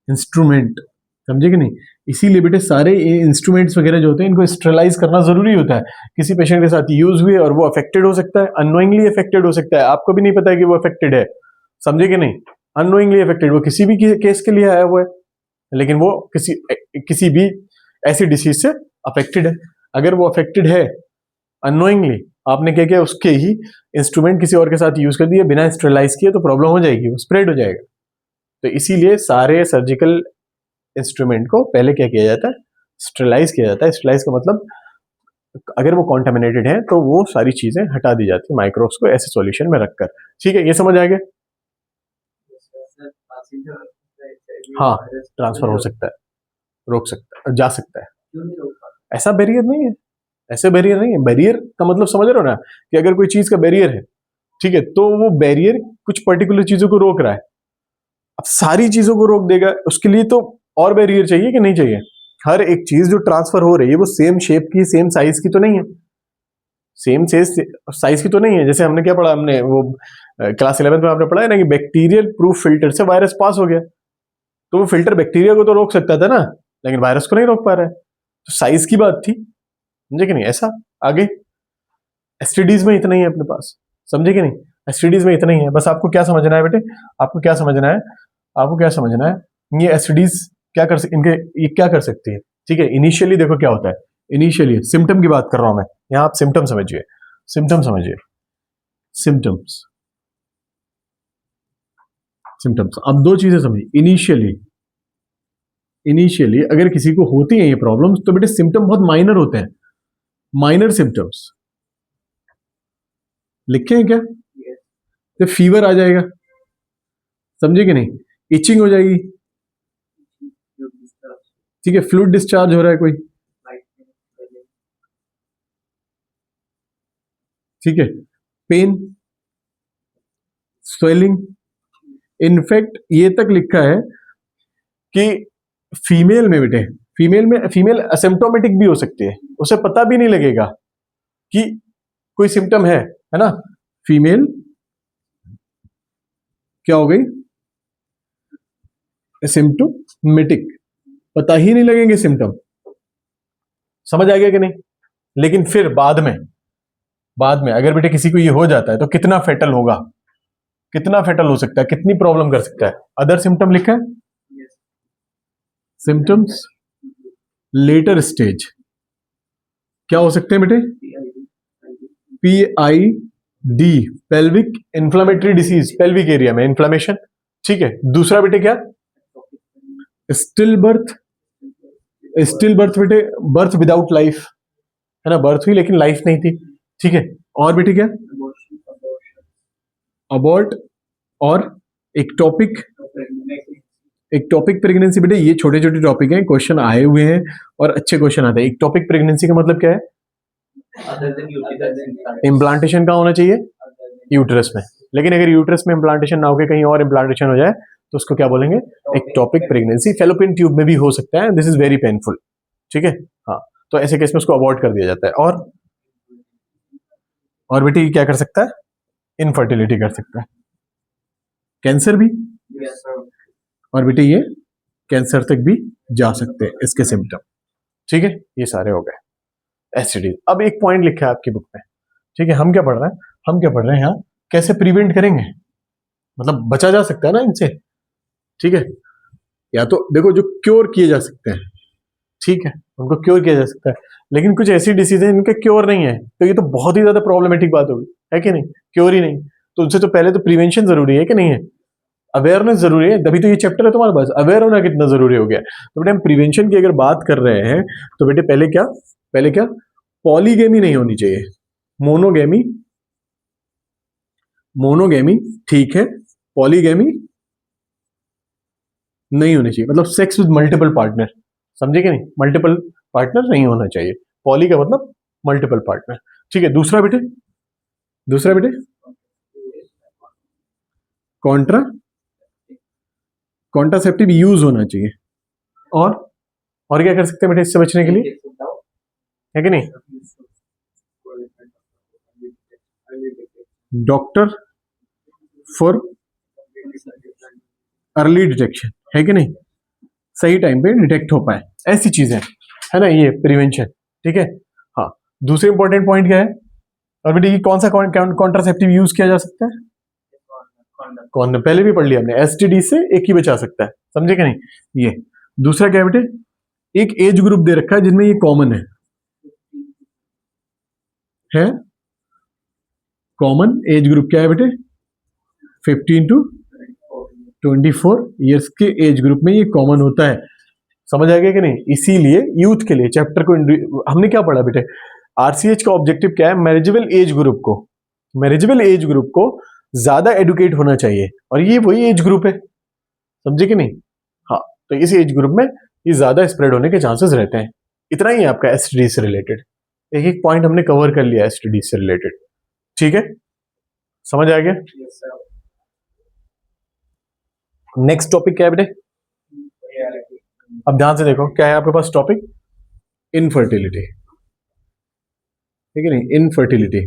इंस्ट्रूमेंट, समझे कि नहीं, इसीलिए बेटे सारे इंस्ट्रूमेंट्स वगैरह जो होते हैं इनको स्टेरलाइज करना जरूरी होता है। किसी पेशेंट के साथ यूज हुए और वो अफेक्टेड हो सकता है, अननोइंगली अफेक्टेड हो सकता है, आपको भी नहीं पता है कि वो अफेक्टेड है, समझे कि नहीं? अननोइंगली अफेक्टेड, वो किसी भी केस के लिए आया हुआ है, लेकिन वो किसी भी ऐसी डिसीज से अफेक्टेड है। अगर वो अफेक्टेड है अननोइंगली, आपने क्या किया, उसके ही इंस्ट्रूमेंट किसी और के साथ यूज कर दिया बिना स्टेरलाइज किए, तो प्रॉब्लम हो जाएगी, वो स्प्रेड हो जाएगा। तो इसीलिए सारे सर्जिकल इंस्ट्रूमेंट को पहले क्या किया जाता है, स्टेरलाइज किया जाता है। स्टेरलाइज का मतलब अगर वो कॉन्टामिनेटेड है तो वो सारी चीजें हटा दी जाती है माइक्रोब्स को ऐसे सॉल्यूशन में रखकर। ठीक है, ये समझ आ गया? हाँ, ट्रांसफर हो सकता है, रोक सकता है, जा सकता है। ऐसा बैरियर नहीं है, ऐसे बैरियर नहीं है। बैरियर का मतलब समझ रहे हो ना, कि अगर कोई चीज का बैरियर है, ठीक है, तो वो बैरियर कुछ पर्टिकुलर चीजों को रोक रहा है। अब सारी चीजों को रोक देगा, उसके लिए तो और बैरियर चाहिए कि नहीं चाहिए? हर एक चीज जो ट्रांसफर हो रही है वो सेम शेप की, सेम साइज की तो नहीं है, सेम साइज की तो नहीं है। जैसे हमने क्या पढ़ा, हमने वो क्लास 11 में आपने पढ़ा है ना कि बैक्टीरियल प्रूफ फिल्टर से वायरस पास हो गया, तो वो फिल्टर बैक्टीरिया को तो रोक सकता था ना, लेकिन वायरस को नहीं रोक पा रहा है। तो साइज की बात थी, समझे कि नहीं? ऐसा आगे एसटीडीज में इतना ही है अपने पास, समझे कि नहीं? एसटीडीज में इतना ही है। बस आपको क्या समझना है बेटे, आपको क्या समझना है, आपको क्या समझना है, ये एसटीडीज इनके ये क्या कर सकती है? ठीक है, इनिशियली देखो क्या होता है, इनिशियली सिम्टम की बात कर रहा हूं मैं यहाँ, आप सिम्टम समझिए, सिम्टम समझिए, सिम्टम्स, सिम्टम्स। अब दो चीजें समझिए, इनिशियली, इनिशियली अगर किसी को होती है ये प्रॉब्लम्स, तो बेटे सिम्टम बहुत माइनर होते हैं, माइनर सिम्टम्स लिखे हैं क्या? तो फीवर आ जाएगा, समझे कि नहीं? इचिंग हो जाएगी, ठीक है, फ्लूइड डिस्चार्ज हो रहा है कोई, ठीक है, पेन, स्वेलिंग, इनफैक्ट ये तक लिखा है कि फीमेल में बेटे, फीमेल असिम्प्टोमेटिक भी हो सकती है, उसे पता भी नहीं लगेगा कि कोई सिम्टम है ना? फीमेल क्या हो गई, सिम्प्टोमेटिक, पता ही नहीं लगेंगे सिम्टम, समझ आ गया कि नहीं? लेकिन फिर बाद में अगर बेटे किसी को ये हो जाता है तो कितना फेटल होगा, कितना फेटल हो सकता है, कितनी प्रॉब्लम कर सकता है? अदर सिम्टम लिखा है, सिम्टम्स लेटर स्टेज क्या हो सकते हैं बेटे? PID, pelvic inflammatory disease, pelvic area में इंफ्लेमेशन, ठीक है। दूसरा बेटे क्या? स्टिल बर्थ, स्टिल बर्थ बेटे, बर्थ विदाउट लाइफ, है ना, बर्थ हुई लेकिन लाइफ नहीं थी, ठीक है। और बेटे क्या? अबॉर्ट और एक्टोपिक, एक्टोपिक प्रेगनेंसी। बेटे ये छोटे छोटे टॉपिक हैं, क्वेश्चन आए हुए हैं और अच्छे क्वेश्चन आते हैं। एक्टोपिक प्रेगनेंसी का मतलब क्या है? इम्प्लांटेशन कहाँ होना चाहिए? यूट्रस में। लेकिन अगर यूट्रस में इम्प्लांटेशन ना होकर कहीं और इम्प्लांटेशन हो जाए तो उसको क्या बोलेंगे? Ectopic pregnancy. फेलोपियन ट्यूब में भी हो सकता है, दिस इज वेरी पेनफुल, ठीक है। हाँ, तो ऐसे केस में उसको अवॉइड कर दिया जाता है। और बेटे ये क्या कर सकता है? इनफर्टिलिटी कर सकता है, कैंसर भी, और बेटे ये कैंसर तक भी जा सकते हैं इसके सिम्टम, ठीक है। ये सारे हो गए एसटीडी। अब एक पॉइंट लिखा है आपकी बुक में, ठीक है। हम क्या पढ़ रहे हैं, हम क्या पढ़ रहे हैं यहाँ, कैसे प्रिवेंट करेंगे, मतलब बचा जा सकता है ना इनसे, ठीक है। या तो देखो जो क्योर किए जा सकते हैं, ठीक है, उनको क्योर किया जा सकता है, लेकिन कुछ ऐसी डिसीज है इनके क्योर नहीं है, तो ये तो बहुत ही ज्यादा प्रॉब्लमेटिक बात होगी, है कि नहीं? क्योर ही नहीं, तो उनसे तो पहले तो प्रिवेंशन जरूरी है कि नहीं है? अवेयरनेस जरूरी है, तभी तो ये चैप्टर है तुम्हारे पास, अवेयर होना कितना जरूरी हो गया। तो बेटे हम प्रिवेंशन की अगर बात कर रहे हैं तो बेटे पहले क्या, पॉलीगेमी नहीं होनी चाहिए, मोनोगेमी, मोनोगेमी ठीक है, पॉलीगेमी नहीं होनी चाहिए, मतलब सेक्स विद मल्टीपल पार्टनर, समझे कि नहीं? मल्टीपल पार्टनर नहीं होना चाहिए, पॉली का मतलब मल्टीपल पार्टनर, ठीक है। दूसरा बेटे कॉन्ट्रा कॉन्ट्रासेप्टिव यूज होना चाहिए। और क्या कर सकते हैं बेटे इससे बचने के लिए, है कि नहीं? डॉक्टर फॉर अर्ली डिटेक्शन, है कि नहीं? सही टाइम पे डिटेक्ट हो पाए, ऐसी चीजें है ना, ये प्रिवेंशन। ठीक है, हाँ। दूसरे इंपॉर्टेंट पॉइंट क्या है, और बेटे ये कौन सा कॉन्ट्रासेप्टिव यूज किया जा सकता है? कौन, पहले भी पढ़ लिया हमने, एसटीडी से एक ही बचा सकता है, समझे कि नहीं? ये दूसरा क्या है बेटे, एक एज ग्रुप दे रखा है जिनमें ये कॉमन है कॉमन एज ग्रुप क्या है बेटे, 15 टू 24 ईयर्स के एज ग्रुप में ये कॉमन होता है। समझ आ गया कि नहीं? इसीलिए यूथ के लिए चैप्टर को हमने क्या पढ़ा बेटे, आरसीएच का ऑब्जेक्टिव क्या है, मैरिजेबल एज ग्रुप को, मैरिजेबल एज ग्रुप को ज्यादा एडुकेट होना चाहिए, और ये वही एज ग्रुप है, समझे कि नहीं? हाँ, तो इस एज ग्रुप में ये ज्यादा स्प्रेड होने के चांसेस रहते हैं। इतना ही है आपका एसटीडी से रिलेटेड, एक एक पॉइंट हमने कवर कर लिया एसटीडी से रिलेटेड। ठीक है, समझ आ गया? नेक्स्ट टॉपिक क्या है बेटे? अब ध्यान से देखो, क्या है आपके पास टॉपिक, इनफर्टिलिटी। ठीक है नहीं, इनफर्टिलिटी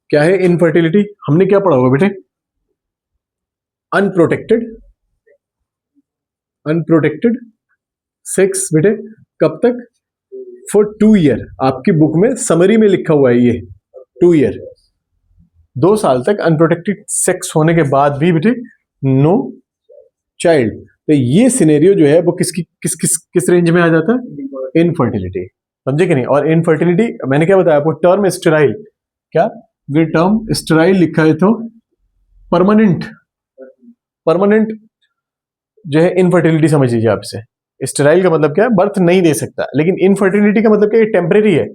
क्या है? इनफर्टिलिटी हमने क्या पढ़ा होगा बेटे, अनप्रोटेक्टेड, अनप्रोटेक्टेड सेक्स बेटे, कब तक? फॉर 2 ईयर, आपकी बुक में समरी में लिखा हुआ है ये 2 ईयर, 2 साल तक अनप्रोटेक्टेड सेक्स होने के बाद भी बेटे नो चाइल्ड। तो ये सिनेरियो जो है वो किस रेंज में आ जाता है? इनफर्टिलिटी, समझे कि नहीं? और इनफर्टिलिटी मैंने क्या बताया आपको, टर्म स्टेराइल, क्या ये टर्म स्टेराइल लिखा है तो परमानेंट, परमानेंट जो है इनफर्टिलिटी समझ लीजिए आप इसे। स्टेराइल का मतलब क्या है, बर्थ नहीं दे सकता, लेकिन इनफर्टिलिटी का मतलब क्या है, टेम्परेरी है।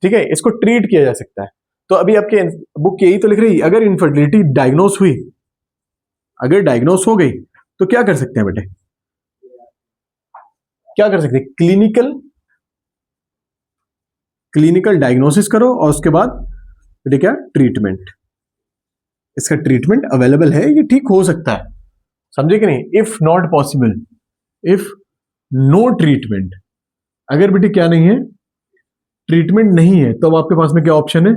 ठीक है, इसको ट्रीट किया जा सकता है। तो अभी आपके बुक यही तो लिख रही है, अगर इनफर्टिलिटी डायग्नोस हुई, अगर डायग्नोस हो गई तो क्या कर सकते हैं बेटे, क्या कर सकते हैं? क्लिनिकल डायग्नोसिस करो, और उसके बाद बेटे क्या, ट्रीटमेंट। इसका ट्रीटमेंट अवेलेबल है, ये ठीक हो सकता है, समझे कि नहीं? If not possible, if no treatment, अगर बेटे क्या नहीं है, ट्रीटमेंट नहीं है, तो अब आपके पास में क्या ऑप्शन है,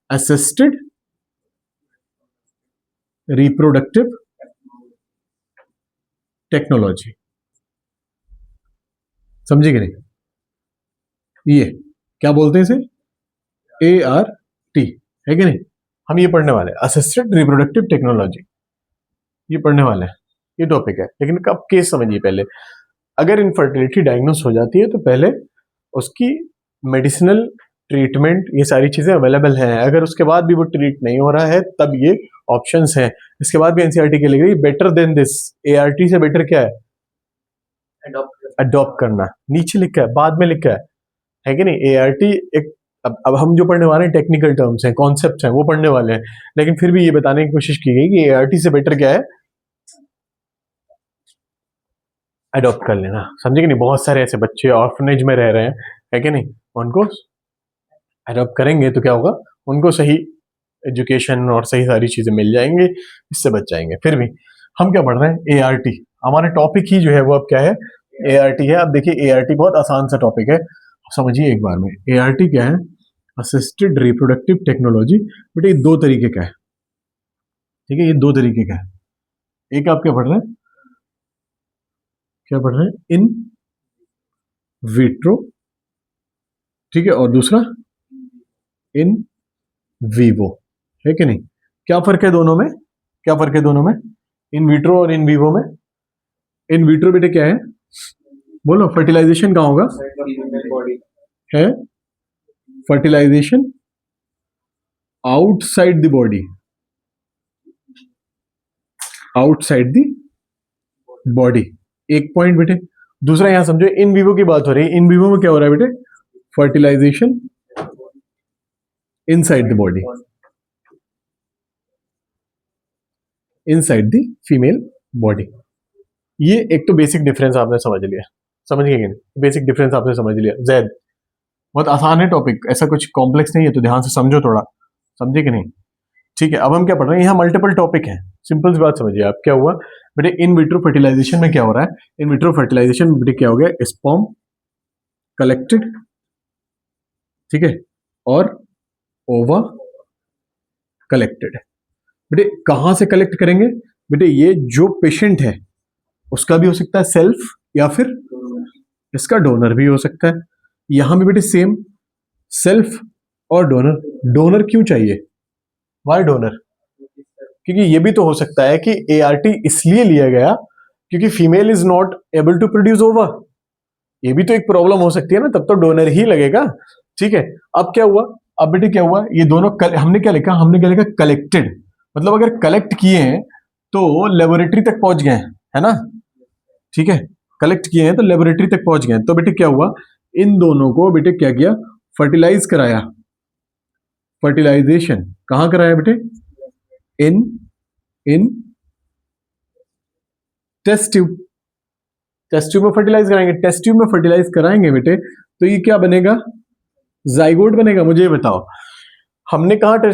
असिस्टेड रिप्रोडक्टिव टेक्नोलॉजी, समझे कि नहीं? ये क्या बोलते हैं इसे, ART, है कि नहीं? हम ये पढ़ने वाले हैं, असिस्टेड रिप्रोडक्टिव टेक्नोलॉजी, ये पढ़ने वाले हैं, ये टॉपिक है। लेकिन कब केस समझिए पहले, अगर इनफर्टिलिटी डायग्नोस हो जाती है तो पहले उसकी मेडिसिनल ट्रीटमेंट, ये सारी चीजें अवेलेबल हैं। अगर उसके बाद भी वो ट्रीट नहीं हो रहा है, तब ये ऑप्शंस हैं। इसके बाद भी एनसीईआरटी के लिए बेटर देन दिस, ART से बेटर क्या है, अडॉप्ट करना। नीचे लिखा है, बाद में लिखा है कि नहीं? ART एक, अब हम जो पढ़ने वाले हैं टेक्निकल टर्म्स हैं, कॉन्सेप्ट्स हैं, वो पढ़ने वाले हैं, लेकिन फिर भी ये बताने की कोशिश की गई कि ART से बेटर क्या है, अडॉप्ट कर लेना, समझे कि नहीं? बहुत सारे ऐसे बच्चे ऑर्फनेज में रह रहे हैं, है कि नहीं? उनको अडॉप्ट करेंगे तो क्या होगा, उनको सही एजुकेशन और सही सारी चीजें मिल जाएंगी, इससे बच जाएंगे। फिर भी हम क्या पढ़ रहे हैं, ART, हमारा टॉपिक ही जो है वो अब क्या है, ART है। अब देखिए ART बहुत आसान सा टॉपिक है, समझिए एक बार में। ART क्या है, असिस्टेड रिप्रोडक्टिव टेक्नोलॉजी। बेटे ये 2 तरीके का है, ठीक है, ये 2 तरीके का है। एक आप क्या पढ़ रहे हैं, क्या पढ़ रहे हैं, इन विट्रो, ठीक है, और दूसरा इन वीवो, है कि नहीं? क्या फर्क है दोनों में, क्या फर्क है दोनों में, इन विट्रो और इन वीवो में? इन विट्रो बेटे क्या है, बोलो, फर्टिलाइजेशन कहाँ होगा, है fertilization outside the body, outside the body, एक पॉइंट बेटे। दूसरा यहां समझो, इन विवो की बात हो रही है, इन विवो में क्या हो रहा है बेटे, fertilization inside the body, inside the female body. ये एक तो बेसिक डिफरेंस आपने समझ लिया, समझ गए कि नहीं? बेसिक डिफरेंस आपने समझ लिया। जैद बहुत आसान है टॉपिक, ऐसा कुछ कॉम्प्लेक्स नहीं है, तो ध्यान से समझो थोड़ा, समझे कि नहीं? ठीक है, अब हम क्या पढ़ रहे हैं, यहाँ मल्टीपल टॉपिक है, सिंपल सी बात समझिए आप। क्या हुआ बेटे, इन विट्रो फर्टिलाइजेशन में क्या हो रहा है, इन विट्रो फर्टिलाइजेशन बेटे क्या हो गया, स्पर्म कलेक्टेड, ठीक है, और ओवा कलेक्टेड। बेटे कहां से कलेक्ट करेंगे, बेटे ये जो पेशेंट है उसका भी हो सकता है सेल्फ, या फिर इसका डोनर भी हो सकता है। यहां भी बेटे सेम, सेल्फ और डोनर। डोनर क्यों चाहिए? Why donor? क्योंकि ये भी तो हो सकता है कि ART इसलिए लिया गया क्योंकि female is not able to produce ova. ये भी तो एक प्रॉब्लम हो सकती है ना, तब तो डोनर ही लगेगा। ठीक है, अब क्या हुआ? अब बेटे क्या हुआ, ये दोनों हमने क्या लिखा? हमने क्या लिखा? कलेक्टेड। मतलब अगर कलेक्ट किए हैं तो लेबोरेटरी तक पहुंच गए हैं, है ना? ठीक है, कलेक्ट किए हैं तो लेबोरेटरी तक पहुंच गए। तो बेटे क्या हुआ, इन दोनों को बेटे क्या किया? फर्टिलाइज कराया। फर्टिलाइजेशन कहां कराया बेटे? इन इन टेस्ट ट्यूब। टेस्ट ट्यूब में फर्टिलाइज कराएंगे। टेस्ट ट्यूब में फर्टिलाइज कराएंगे बेटे तो ये क्या बनेगा? जाइगोट बनेगा। मुझे ये बताओ, हमने कहा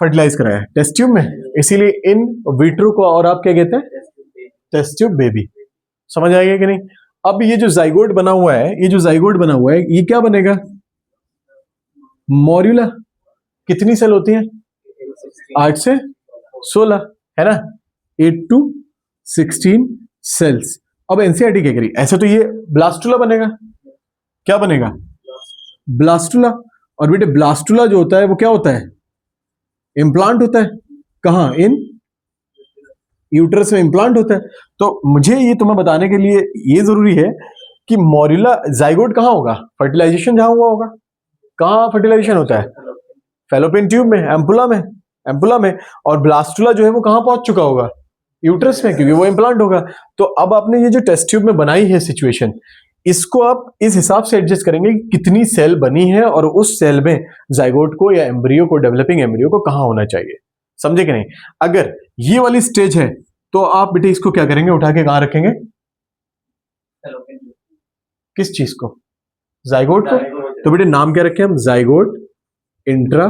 फर्टिलाइज कराया? टेस्ट ट्यूब में। इसीलिए इन विट्रो को और आप क्या कहते हैं? Test tube baby. समझ आएगा कि नहीं? अब ये जो जाइगोट बना हुआ है, ये जो जाइगोट बना हुआ है, ये क्या बनेगा? मॉर्यूला। कितनी सेल होती हैं? 8 से 16, है ना? 8 to 16 सेल्स। अब एनसीईआरटी क्या करी? ऐसे तो ये ब्लास्टुला बनेगा। क्या बनेगा? ब्लास्टुला। और बेटे ब्लास्टुला जो होता है वो क्या होता है? इम्प्लांट होता है। कहां? इन यूट्रस में इम्प्लांट होता है। तो मुझे ये तुम्हें बताने के लिए ये जरूरी है कि मॉर्यूला जाइगोट कहां होगा? फर्टिलाइजेशन जहां हुआ होगा। कहां फर्टिलाइजेशन होता है? फैलोपियन ट्यूब में, एम्पुला में। एम्पुला में। और ब्लास्टुला जो है वो कहां पहुंच चुका होगा? यूट्रस में, क्योंकि वो इम्प्लांट होगा। तो अब आपने ये जो टेस्ट ट्यूब में बनाई है सिचुएशन, इसको आप इस हिसाब से एडजस्ट करेंगे कि कितनी सेल बनी है और उस सेल में जाइगोट को या एम्ब्रियो को, डेवलपिंग एम्ब्रियो को कहां होना चाहिए। समझे कि नहीं? अगर ये वाली स्टेज है तो आप बेटे इसको क्या करेंगे? उठा के कहां रखेंगे? किस चीज को? जाइगोट को। तो बेटे नाम क्या रखें हम? Zygote intra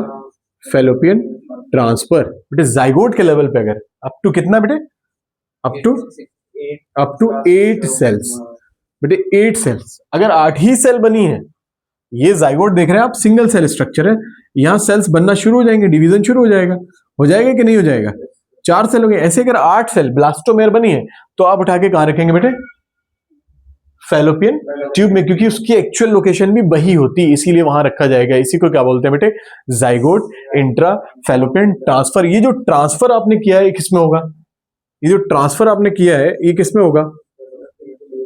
fallopian transfer. बेटे जाइगोट के लेवल पे अगर अप टू कितना बेटे? Up to 8 cells. बेटे 8 सेल्स। अगर 8 ही सेल बनी है, ये जाइगोट देख रहे हैं आप, सिंगल सेल स्ट्रक्चर है, यहां सेल्स बनना शुरू हो जाएंगे, डिवीजन शुरू हो जाएगा। हो जाएगा कि नहीं हो जाएगा? 4 सेल हो गए। ऐसे अगर 8 सेल ब्लास्टोमेयर बनी है तो आप उठा के कहां रखेंगे बेटे? फैलोपियन ट्यूब में, क्योंकि उसकी एक्चुअल लोकेशन भी वही होती है, इसीलिए वहां रखा जाएगा। इसी को क्या बोलते हैं बेटे? Zygote intra fallopian transfer. ये जो ट्रांसफर आपने किया है किसमें होगा? ये जो ट्रांसफर आपने किया है ये किसमें होगा?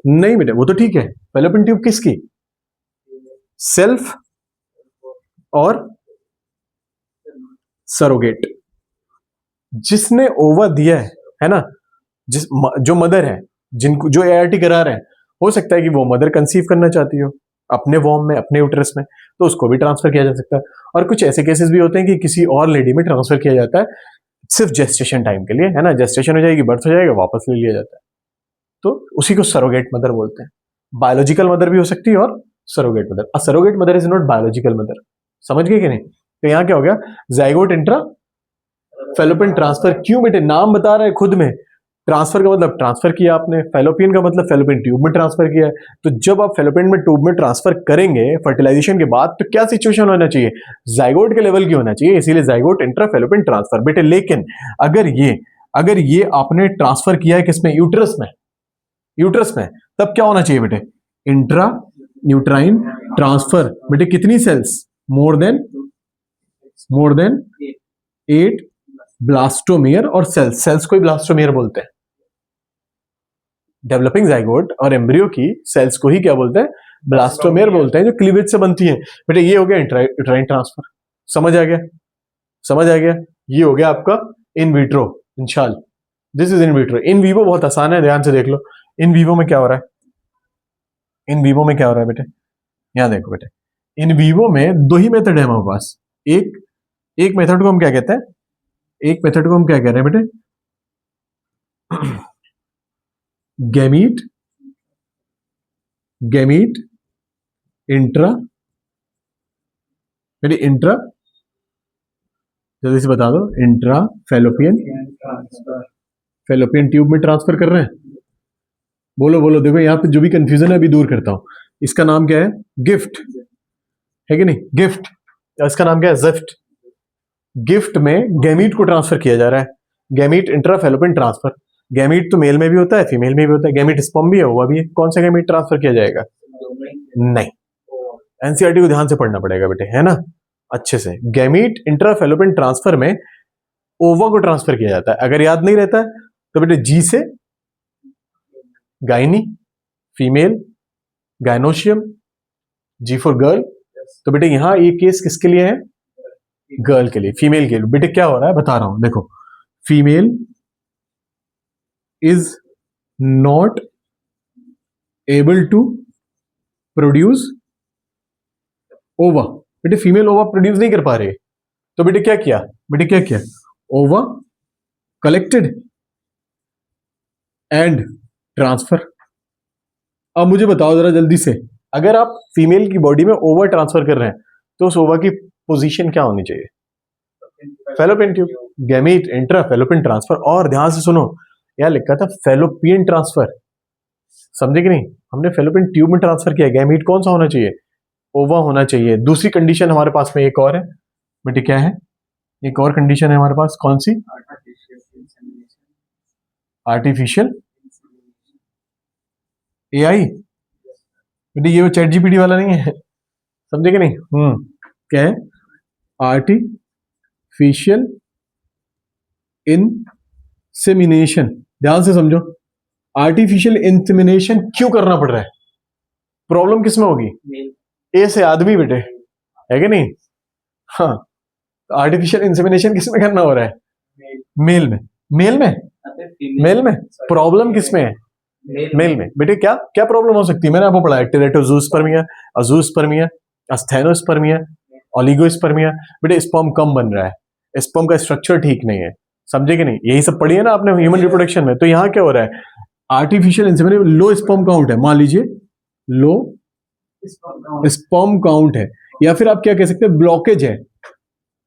नहीं बेटे, वो तो ठीक है। फैलोपियन ट्यूब किसकी? सेल्फ और सरोगेट। जिसने ओवा दिया है ना, जो मदर है, जिनको जो ART करा रहे हैं, हो सकता है कि वो मदर कंसीव करना चाहती हो अपने वॉर्म में, अपने यूट्रस में, तो उसको भी ट्रांसफर किया जा सकता है। और कुछ ऐसे केसेस भी होते हैं कि किसी और लेडी में ट्रांसफर किया जाता है सिर्फ जेस्टेशन टाइम के लिए, है ना? जेस्टेशन हो जाएगी, बर्थ हो जाएगा, वापस ले लिया जाता है। तो उसी को सरोगेट मदर बोलते हैं। बायोलॉजिकल मदर भी हो सकती है और surrogate mother. A surrogate mother is not biological mother. समझ गए कि नहीं? तो यहाँ क्या हो गया? Zygote intra fallopian transfer. क्यों बेटे? नाम बता रहा है खुद में। ट्रांसफर का मतलब ट्रांसफर किया आपने, फैलोपियन का मतलब फैलोपियन ट्यूब में ट्रांसफर किया है। तो जब आप फैलोपियन में ट्यूब में ट्रांसफर करेंगे फर्टिलाइजेशन के बाद, तो क्या सिचुएशन होना चाहिए? जाइगोट के लेवल की होना चाहिए, इसीलिए जाइगोट इंट्रा फैलोपियन ट्रांसफर बेटे। लेकिन अगर ये आपने ट्रांसफर किया है किसमें? यूट्रस में। यूट्रस में, तब क्या होना चाहिए बेटे? Intra uterine transfer. बेटे कितनी सेल्स? मोर देन 8 ब्लास्टोमियर और सेल्स को ही ब्लास्टोमियर बोलते हैं। डेवलपिंग जाइगोट और एम्ब्रियो की सेल्स को ही क्या बोलते हैं? ब्लास्टोमियर बोलते हैं, जो क्लीवेज से बनती है। बेटे ये हो गया इंट्राइन ट्रांसफर। समझ आ गया? समझ आ गया? ये हो गया आपका इन विट्रो। इंशाल्लाह this is in vitro. In vivo बहुत आसान है, ध्यान से देख लो। इन वीवो में क्या हो रहा है? इन वीवो में क्या हो रहा है बेटे? यहां देखो बेटे, इन वीवो में दो ही मेथड है हमारे पास। एक मेथड को हम क्या कहते हैं? एक मेथड को हम क्या कह रहे हैं बेटे? Gamete intra. बेटे इंट्रा, जल्दी से बता दो। इंट्रा फैलोपियन ट्यूब में ट्रांसफर कर रहे हैं। बोलो बोलो। देखो यहाँ पे जो भी कंफ्यूजन है अभी दूर करता हूं। इसका नाम क्या है? गिफ्ट, है कि नहीं? गिफ्ट। इसका नाम क्या है? ज़िफ्ट। गिफ्ट में गैमीट को ट्रांसफर किया जा रहा है। Gamete intra fallopian transfer. Gamete तो मेल में भी होता है, फीमेल में भी होता है। गैमीट स्पर्म भी है, हुआ भी है। कौन सा गैमीट ट्रांसफर किया जाएगा? नहीं, एनसीईआरटी को ध्यान से पढ़ना पड़ेगा बेटे, है ना, अच्छे से। गैमीट इंट्रा फैलोपियन ट्रांसफर में ओवा को ट्रांसफर किया जाता है। अगर याद नहीं रहता है तो बेटे जी से gyne, female, gynoecium, G for girl. तो बेटे यहां ये केस किसके लिए है? गर्ल के लिए, फीमेल के लिए। बेटे क्या हो रहा है बता रहा हूं, देखो, female is not able to produce ova. बेटे फीमेल ओवा प्रोड्यूस नहीं कर पा रहे, तो बेटे क्या किया? ओवा कलेक्टेड एंड ट्रांसफर। अब मुझे बताओ जरा जल्दी से, अगर आप फीमेल की बॉडी में ओवा ट्रांसफर कर रहे हैं तो उस ओवा की पोजीशन क्या होनी चाहिए? Fallopian tube. Gamete intra fallopian transfer. और ध्यान से सुनो, यहां लिखा था फैलोपियन ट्रांसफर, समझे कि नहीं? हमने फैलोपियन ट्यूब में ट्रांसफर किया। गैमीट कौन सा होना चाहिए? ओवा होना चाहिए। दूसरी कंडीशन हमारे पास में एक और है बेटे, क्या है? एक और कंडीशन है हमारे पास, कौन सी? Artificial AI. बेटे ये वो चैट जीपीटी वाला नहीं है, समझे कि नहीं? क्या है? Artificial insemination. ध्यान से समझो, आर्टिफिशियल इंसेमिनेशन क्यों करना पड़ रहा है? प्रॉब्लम किस में होगी? ए से आदमी बेटे, है कि नहीं? हाँ, आर्टिफिशियल इंसेमिनेशन किस में करना हो रहा है? मेल में। मेल में प्रॉब्लम किस में है? मेल में। बेटे क्या क्या प्रॉब्लम हो सकती है? मैंने आपको पढ़ाया, टेरेटोजूस्पर्मिया, अजूस्पर्मिया, अस्थेनोस्पर्मिया, ओलिगोस्पर्मिया। बेटे स्पर्म कम बन रहा है, स्पर्म का स्ट्रक्चर ठीक नहीं है, समझे कि नहीं? यही सब पढ़ी है ना आपने ह्यूमन रिप्रोडक्शन में। तो यहाँ क्या हो रहा है? Artificial insemination, low sperm count है, मान लीजिए लो स्पर्म काउंट है, या फिर आप क्या कह सकते हैं, ब्लॉकेज है।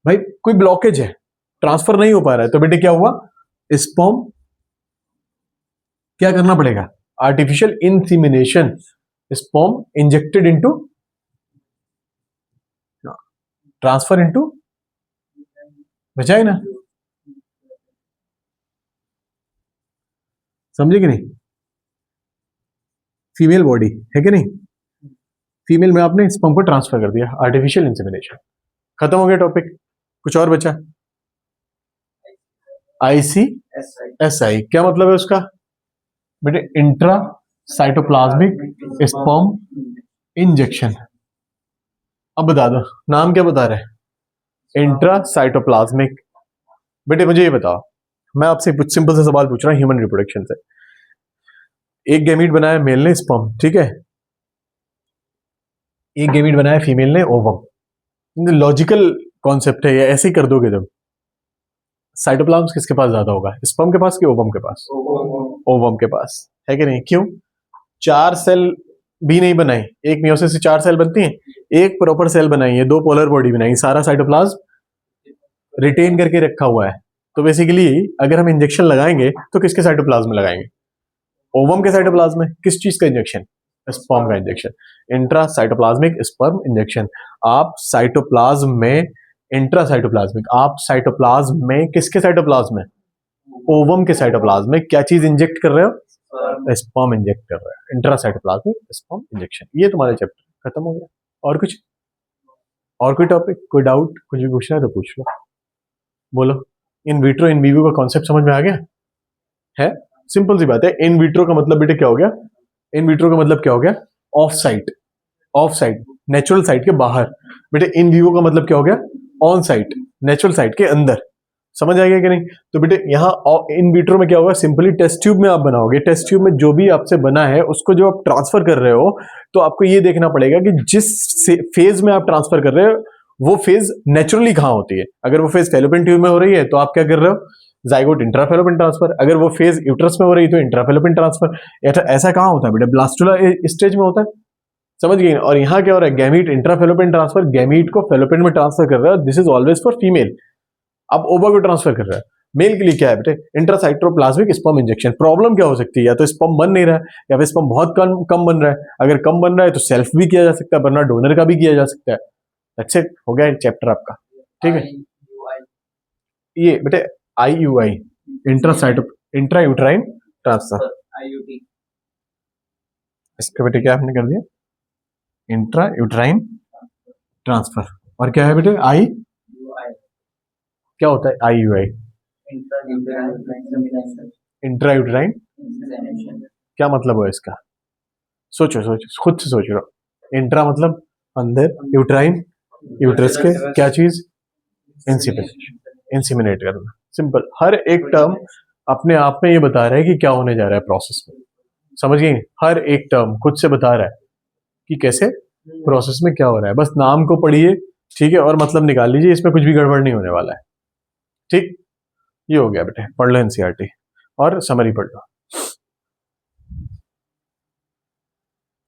भाई कोई ब्लॉकेज है, ट्रांसफर नहीं हो पा रहा है, तो बेटे क्या हुआ? स्पर्म क्या करना पड़ेगा? Artificial insemination, sperm injected into, transfer into vagina. समझे कि नहीं? फीमेल बॉडी है कि नहीं, फीमेल में आपने स्पर्म को ट्रांसफर कर दिया, आर्टिफिशियल इंसेमिनेशन। खत्म हो गया टॉपिक, कुछ और बचा? ICSI क्या मतलब है उसका? बेटे इंट्रा साइटोप्लाज्मिक स्पर्म इंजेक्शन। अब बता दो, नाम क्या बता रहे हैं? Intra cytoplasmic. बेटे मुझे ये बताओ, मैं आपसे कुछ सिंपल सा सवाल पूछ रहा हूँ ह्यूमन रिप्रोडक्शन से। एक गैमीट बनाया मेल ने, स्पर्म, ठीक है। एक गैमीट बनाया फीमेल ने, ओवम। लॉजिकल कॉन्सेप्ट है, ये ऐसे ही कर दोगे जब। साइटोप्लाज्म किसके पास ज्यादा होगा, स्पर्म के पास कि ओवम के पास? ओवम के पास, है कि नहीं? क्यों? 4 सेल भी नहीं बनाई, एक मियोसिस से 4 सेल बनती हैं, एक प्रॉपर सेल बनाई है, 2 पोलर बॉडी बनाई, सारा साइटोप्लाज्म रिटेन करके रखा हुआ है। तो बेसिकली अगर हम इंजेक्शन लगाएंगे तो किसके साइटोप्लाज्म में लगाएंगे? ओवम के साइटोप्लाज्म में। किस चीज का इंजेक्शन? स्पर्म का injection. Intra cytoplasmic sperm injection. आप साइटोप्लाज्म में, इंट्रा साइटोप्लाज्मिक, आप साइटोप्लाज्म में किसके साइटोप्लाज्म में? ओवम के साइटोप्लाज्म में क्या चीज इंजेक्ट कर रहे हो? स्पर्म इंजेक्ट कर रहे हो, इंट्रा साइटोप्लाज्मिक स्पर्म इंजेक्शन। ये तुम्हारा चैप्टर खत्म हो गया। और कुछ? और कोई टॉपिक, कोई डाउट, कुछ भी पूछना है तो पूछ लो, बोलो। इन विट्रो इन विवो का कॉन्सेप्ट समझ में आ गया है? सिंपल सी बात है। इन विट्रो का मतलब बेटे क्या हो गया? इन विट्रो का मतलब क्या हो गया? Of site, of site, natural site के बाहर। बेटे इन विवो का मतलब क्या हो गया? ऑन साइट, नेचुरल साइट के अंदर। समझ आ गया कि नहीं? तो बेटे यहाँ इन विट्रो में क्या होगा? सिंपली टेस्ट ट्यूब में आप बनाओगे, टेस्ट ट्यूब में जो भी आपसे बना है उसको जो आप ट्रांसफर कर रहे हो, तो आपको ये देखना पड़ेगा कि जिस फेज में आप ट्रांसफर कर रहे हो वो फेज नेचुरली कहाँ होती है। अगर वो फेज फैलोपियन ट्यूब में हो रही है तो आप क्या कर रहे हो? Zygote intrafallopian transfer. अगर वो फेज यूट्रस में हो रही है तो इंट्राफैलोपियन ट्रांसफर। ऐसा कहाँ होता है बेटा? ब्लास्टुला स्टेज में होता है, समझ गए? और यहाँ क्या हो रहा है? गैमीट इंट्राफैलोपियन ट्रांसफर, गैमीट को फैलोपियन में ट्रांसफर कर रहा है। This is always for female. अब ओवा को ट्रांसफर कर रहा है, मेल के लिए क्या है बेटे? Intracytoplasmic sperm injection. प्रॉब्लम क्या हो सकती है? या तो स्पर्म बन नहीं रहा है, या फिर स्पर्म बहुत कम बन रहा है। अगर कम बन रहा है तो सेल्फ भी किया जा सकता है, वरना डोनर का भी किया जा सकता है। दैट्स इट, हो गया चैप्टर आपका, ठीक है। ये बेटे IUI, इंट्रा यूट्राइन ट्रांसफर। इसका बेटे क्या आपने कर दिया? Intra uterine transfer. और क्या है बेटे आई, क्या होता है आई यू आई? इंट्रा यूट्राइन, क्या मतलब है इसका? सोचो सोचो खुद से सोच रहा हो। इंट्रा मतलब अंदर, यूट्राइन यूट्रस के क्या चीज, इंसिमिनेट करना। सिंपल, हर एक टर्म अपने आप में ये बता रहा है कि क्या होने जा रहा है प्रोसेस में। समझ गए? हर एक टर्म खुद से बता रहा है कि कैसे प्रोसेस में क्या हो रहा है। बस नाम को पढ़िए, ठीक है, और मतलब निकाल लीजिए, इसमें कुछ भी गड़बड़ नहीं होने वाला है। ठीक, ये हो गया बेटे, पढ़ लो एनसीईआरटी और समरी पढ़ लो।